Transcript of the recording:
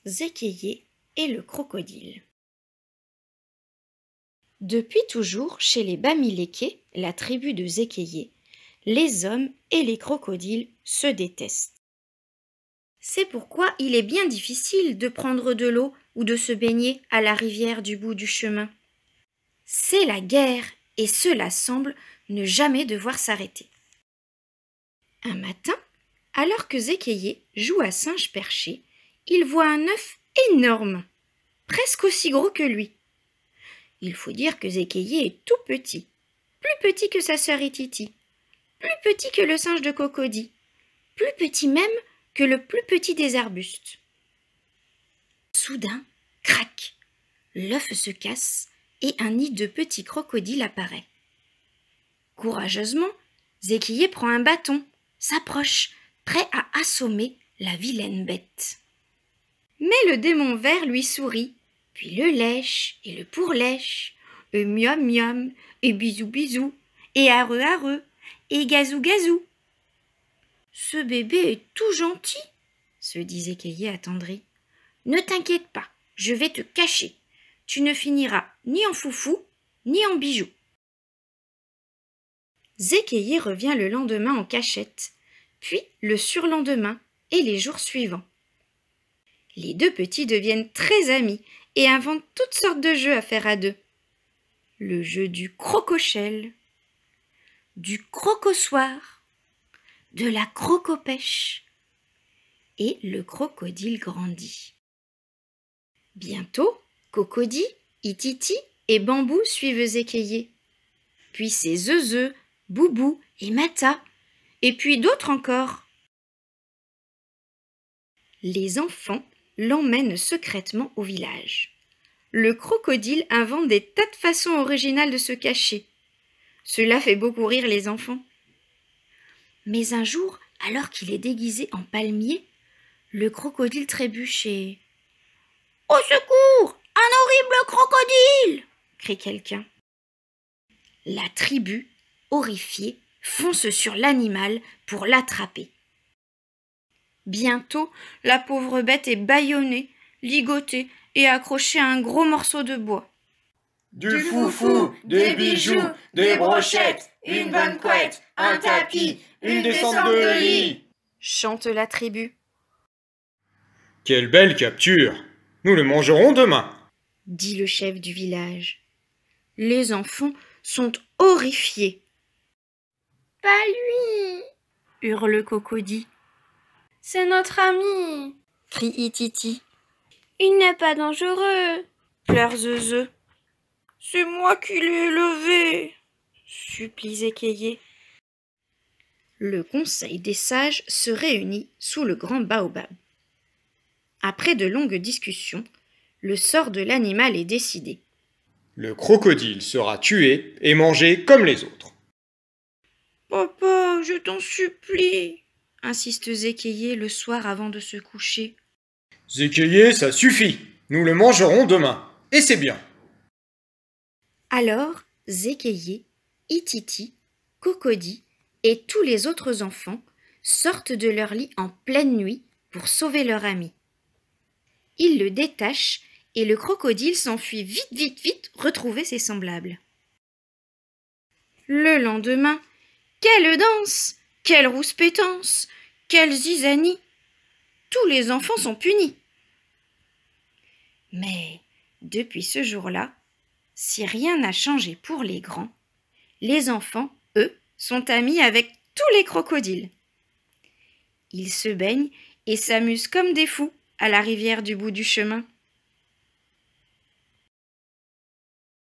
Zékéié et le crocodile. Depuis toujours, chez les Bamilékés, la tribu de Zékéié, les hommes et les crocodiles se détestent. C'est pourquoi il est bien difficile de prendre de l'eau ou de se baigner à la rivière du bout du chemin. C'est la guerre et cela semble ne jamais devoir s'arrêter. Un matin, alors que Zékéié joue à singe perché, il voit un œuf énorme, presque aussi gros que lui. Il faut dire que Zékéié est tout petit, plus petit que sa sœur Ititi, plus petit que le singe de Cocody, plus petit même que le plus petit des arbustes. Soudain, crac, l'œuf se casse et un nid de petits crocodiles apparaît. Courageusement, Zékéié prend un bâton, s'approche, prêt à assommer la vilaine bête. Mais le démon vert lui sourit, puis le lèche et le pourlèche, et miam miam, et bisou bisou, et areux areux, et gazou gazou. Ce bébé est tout gentil, se dit Zékéié attendri. Ne t'inquiète pas, je vais te cacher. Tu ne finiras ni en foufou, ni en bijou. Zékéié revient le lendemain en cachette, puis le surlendemain et les jours suivants. Les deux petits deviennent très amis et inventent toutes sortes de jeux à faire à deux. Le jeu du crocochelle, du crocossoir, de la crocopêche et le crocodile grandit. Bientôt, Cocody, Ititi et Bambou suivent Zékéié. Puis c'est Zeuzeu, Boubou et Mata, et puis d'autres encore. Les enfants l'emmènent secrètement au village. Le crocodile invente des tas de façons originales de se cacher. Cela fait beaucoup rire les enfants. Mais un jour, alors qu'il est déguisé en palmier, le crocodile trébuche et... « Au secours! Un horrible crocodile !» crie quelqu'un. La tribu, horrifiée, fonce sur l'animal pour l'attraper. Bientôt, la pauvre bête est bâillonnée, ligotée et accrochée à un gros morceau de bois. Du foufou, des bijoux, des brochettes, une bonne couette, un tapis, une descente de lit, chante la tribu. Quelle belle capture! Nous le mangerons demain, dit le chef du village. Les enfants sont horrifiés. Pas lui, hurle Cocody. C'est notre ami, crie Ititi. Il n'est pas dangereux, pleure Zeuzeu. C'est moi qui l'ai élevé, supplie Zékéié. Le conseil des sages se réunit sous le grand baobab. Après de longues discussions, le sort de l'animal est décidé. Le crocodile sera tué et mangé comme les autres. Papa, je t'en supplie, insiste Zékéié le soir avant de se coucher. Zékéié, ça suffit. Nous le mangerons demain. Et c'est bien. Alors, Zékéié, Ititi, Cocody et tous les autres enfants sortent de leur lit en pleine nuit pour sauver leur ami. Ils le détachent et le crocodile s'enfuit vite, vite, vite retrouver ses semblables. Le lendemain, quelle danse, quelle rouspétance, quelle zizanie! Tous les enfants sont punis. Mais depuis ce jour-là, si rien n'a changé pour les grands, les enfants, eux, sont amis avec tous les crocodiles. Ils se baignent et s'amusent comme des fous à la rivière du bout du chemin.